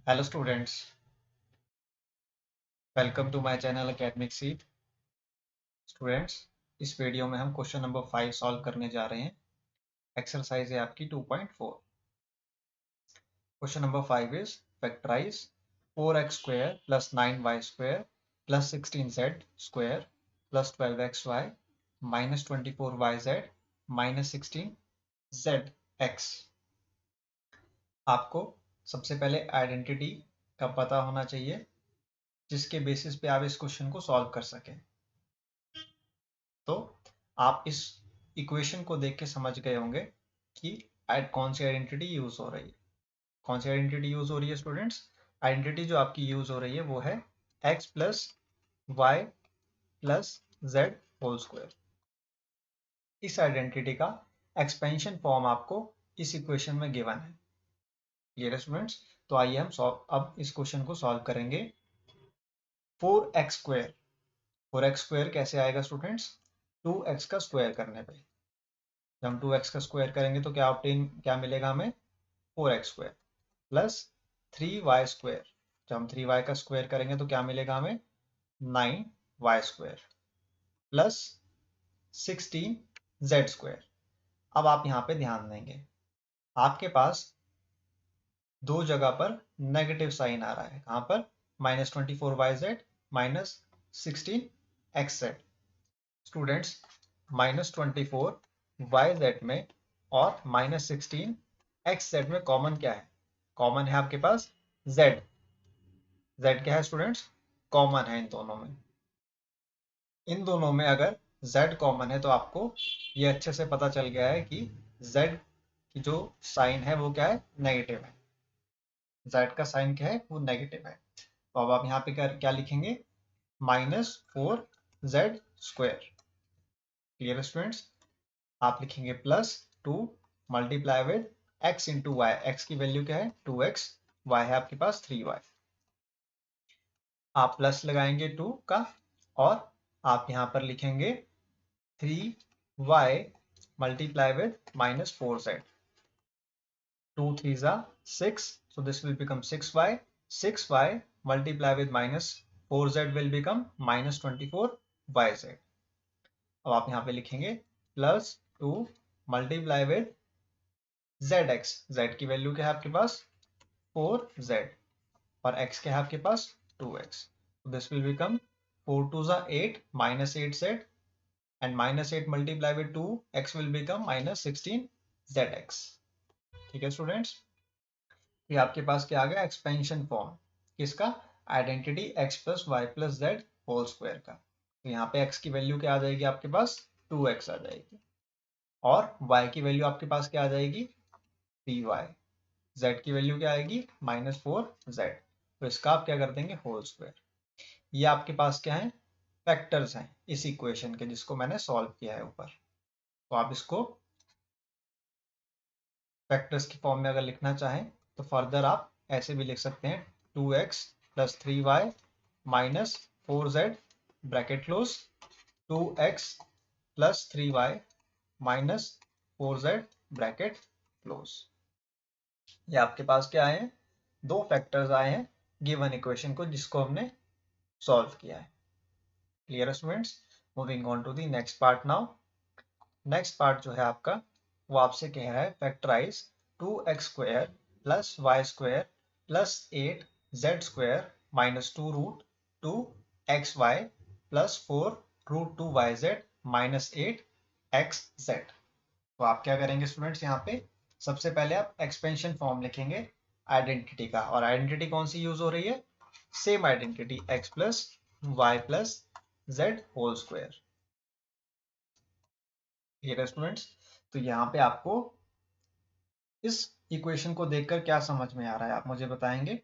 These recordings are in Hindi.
Hello students, welcome to my channel academic seat. Students, इस वीडियो में हम क्वेश्चन नंबर 5 सॉल्व करने जा रहे हैं। एक्सरसाइज है आपकी 2.4। Question number 5 is factorise 4x square plus 9y square plus 16z square plus 12xy minus 24yz minus 16zx। आपको सबसे पहले आइडेंटिटी का पता होना चाहिए जिसके बेसिस पे आप इस क्वेश्चन को सॉल्व कर सकें। तो आप इस इक्वेशन को देख के समझ गए होंगे कि कौन सी आइडेंटिटी यूज हो रही है। कौन सी आइडेंटिटी यूज हो रही है स्टूडेंट्स? आइडेंटिटी जो आपकी यूज हो रही है वो है x plus y plus z whole square. इस आइडेंटिटी का एक्सपेंशन फॉर्म आपको इस इक्वेशन में गिवन है। क्लियर है स्टूडेंट्स? तो आइए हम अब इस क्वेश्चन को सॉल्व करेंगे। 4x स्क्वायर, 4x स्क्वायर कैसे आएगा स्टूडेंट्स? 2x का स्क्वायर करने पे। जब हम 2x का स्क्वायर करेंगे तो क्या मिलेगा हमें? 4x square plus 3y square. जब हम 3y का स्क्वायर करेंगे तो क्या मिलेगा हमें? 9y square plus 16z square. अब आप यहाँ पे ध्यान देंगे, आपके पास दो जगह पर नेगेटिव साइन आ रहा है। कहाँ पर? -24yz minus 16xz। Students, -24yz में और -16xz में कॉमन क्या है? कॉमन है आपके पास z। z क्या है स्टूडेंट्स? कॉमन है इन दोनों में। इन दोनों में अगर z कॉमन है तो आपको ये अच्छे से पता चल गया है कि z की जो साइन है वो क्या है? नेगेटिव है। z का साइन क्या है? वो नेगेटिव है। तो अब आप यहाँ पे क्या लिखेंगे? -4z square. Clear students? आप लिखेंगे +2 multiply with x into y. X की वैल्यू क्या है? 2x, y है आपके पास 3y। आप प्लस लगाएंगे 2 का और आप यहाँ पर लिखेंगे 3y multiply with -4z। 2 3s are 6, so this will become 6y. 6y multiply with -4z will become -24yz. अब आप यहाँ पे लिखेंगे +2 मल्टीप्लाई विद zx। z की वैल्यू क्या है आपके पास? 4z और x क्या है आपके पास? 2x। So this will become 4 2s are 8 -8z and -8 multiplied with 2x will become -16zx। ठीक है स्टूडेंट्स? ये आपके पास क्या आ गया? एक्सपेंशन फॉर्म किसका? Identity x plus y plus z whole square का। तो यहाँ पे x की वैल्यू क्या आ जाएगी आपके पास? 2x आ जाएगी और y की वैल्यू आपके पास क्या आ जाएगी? 3y। z की वैल्यू क्या आएगी? -4z। तो इसका आप क्या कर देंगे? Whole square. ये आपके पास क्या है? फैक्टर्स हैं इस इक्वेशन के जिसको मैंने सॉल्व किया है ऊपर। तो आप इसको फैक्टर्स की फॉर्म में अगर लिखना चाहें तो फर्दर आप ऐसे भी लिख सकते हैं 2x plus 3y minus 4z bracket close, 2x plus 3y minus 4z bracket close. ये आपके पास क्या आए हैं? दो फैक्टर्स आए हैं गिवन इक्वेशन को जिसको हमने सॉल्व किया है। Clear students? Moving on to the next part now. Next part जो है आपका वो आपसे कह रहा है factorise 2x square plus y square plus 8z square minus 2 root 2xy plus 4 root 2yz minus 8xz। तो आप क्या करेंगे स्टूडेंट्स? यहाँ पे सबसे पहले आप एक्सपेंशन फॉर्म लिखेंगे आइडेंटिटी का। और आइडेंटिटी कौन सी यूज हो रही है? Same identity x plus y plus z whole square. ठीक है स्टूडेंट्स? तो यहाँ पे आपको इस इक्वेशन को देखकर क्या समझ में आ रहा है आप मुझे बताएंगे?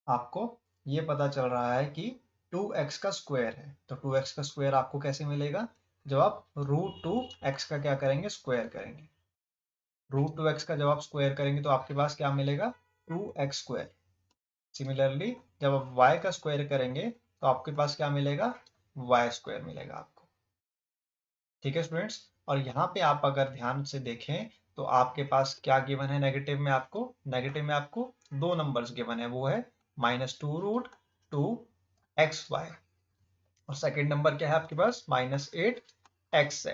आपको ये पता चल रहा है कि 2x का स्क्वायर है। तो 2x का स्क्वायर आपको कैसे मिलेगा? जब आप √2x का क्या करेंगे? स्क्वायर करेंगे। √2x का जब आप स्क्वायर करेंगे तो आपके पास क्या मिलेगा? 2x square. सिमिलरली जब आप y का स्क्वायर करेंगे तो आपके पास क्या मिलेगा? y स्क्वायर मिलेगा आपको। ठीक है स्टूडेंट्स? और यहाँ पे आप अगर ध्यान से देखें तो आपके पास क्या गिवन है नेगेटिव में? आपको नेगेटिव में आपको दो नंबर्स गिवन है, वो है -2√2xy और सेकेंड नंबर क्या है आपके पास -8xz।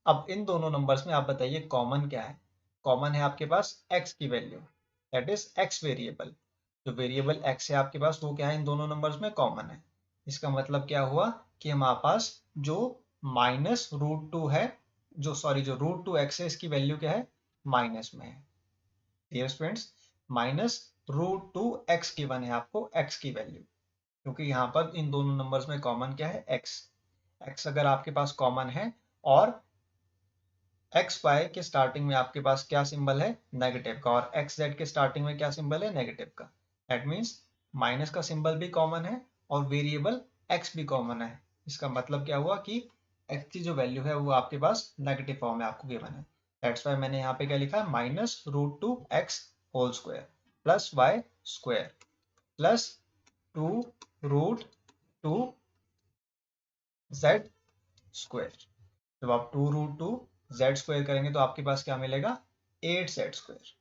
अब इन दोनों नंबर्स में आप बताइए कॉमन क्या है। कॉमन है आपके पास x की value, that is x variable. जो वेरिएबल x है आपके पास वो क्या है इन दोनों नंबर्स में कॉमन है। इसका मतलब क्या हुआ कि हमारे पास जो -√2 है, जो √2x है, इसकी वैल्यू क्या है माइनस में है। डियर स्टूडेंट्स, -√2x गिवन है आपको x की वैल्यू, क्योंकि यहाँ पर इन दोनों नंबर्स में कॉमन क्या है x अगर आपके पास कॉमन है और एक्स वाई के स्टार्टिंग में आपके पास क्या सिंबल है नेगेटिव का और एक्स जेड के स्टार्टिंग में क्या सिंबल है नेगेटिव का, दैट मीन्स माइनस का सिंबल भी कॉमन है और वेरिएबल एक्स भी कॉमन है। इसका मतलब क्या हुआ कि एक्स की जो वैल्यू है वो आपके पास नेगेटिव फॉर्म में आपको गिवन है। दैट्स वाई मैंने यहाँ पे क्या लिखा है -√2x whole square plus y square plus 2√2 z square. जब आप 2√2 जेड स्क्वायर करेंगे तो आपके पास क्या मिलेगा 8z स्क्वायर।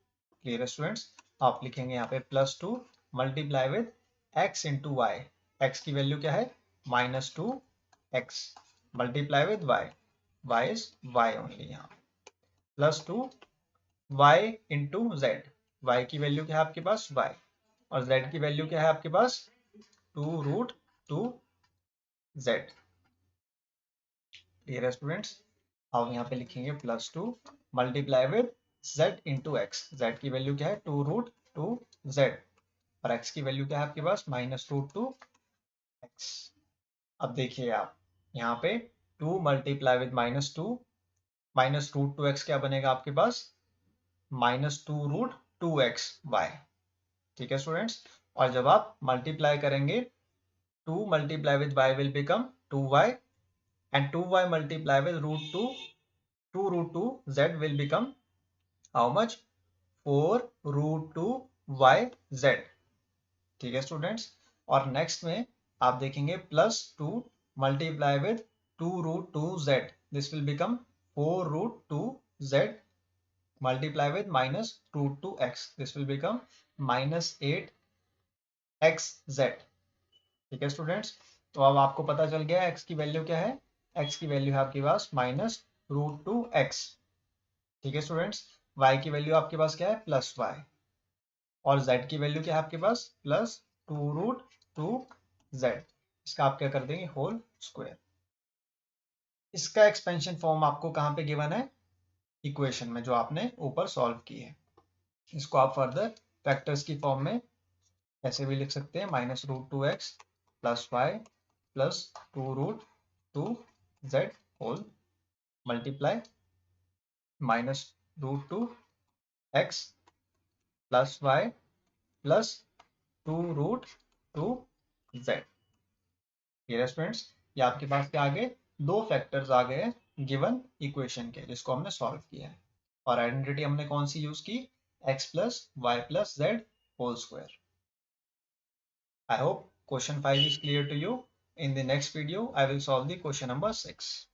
क्लियर है स्टूडेंट्स, आप लिखेंगे यहाँ पे +2 multiply with x into y. X की वैल्यू क्या है -2x multiply with y is y only, यहाँ +2 y इंटू जेड। y की वैल्यू क्या है आपके पास y और z की वैल्यू क्या है आपके पास 2√2z। क्लियर है स्टूडेंट्स, अब यहाँ पे लिखेंगे +2 multiply with z into x. Z की वैल्यू क्या है 2√2z और x की वैल्यू क्या है आपके पास -√2x। अब देखिए आप यहाँ पे 2 मल्टीप्लाई विद -2 -√2x क्या बनेगा आपके पास -2√2xy। ठीक है स्टूडेंट्स, और जब आप मल्टीप्लाई करेंगे 2 multiply with y will become 2y and 2y multiply with √2 z will become how much 4√2yz। ठीक है स्टूडेंट्स, और नेक्स्ट में आप देखेंगे +2 multiply with 2√2z, this will become 4√2z multiply with -√2x, this will become -8xz। ठीक है स्टूडेंट्स, तो अब आपको पता चल गया x की वैल्यू क्या है। x की वैल्यू है आपके पास -√2x। ठीक है स्टूडेंट्स, y की वैल्यू आपके पास क्या है +y और z की वैल्यू क्या है आपके पास +2√2z। इसका आप क्या कर देंगे होल स्क्वायर। इसका एक्सपेंशन फॉर्म आपको कहाँ पे गिवन है इक्वेशन में जो आपने ऊपर सॉल्व की है। इसको आप फर्दर फैक्टर्स की फॉर्म में ऐसे भी लिख सकते हैं -√2x plus y plus 2√2z whole multiply -√2x plus y plus 2√2z। ये स्टूडेंट्स, ये आपके पास क्या आ गए दो फैक्टर्स आ गए गिवन इक्वेशन के जिसको हमने सॉल्व किया है और आइडेंटिटी हमने कौन सी यूज की x plus y plus z whole square. I hope question 5 is clear to you. In the next video, I will solve the question number 6.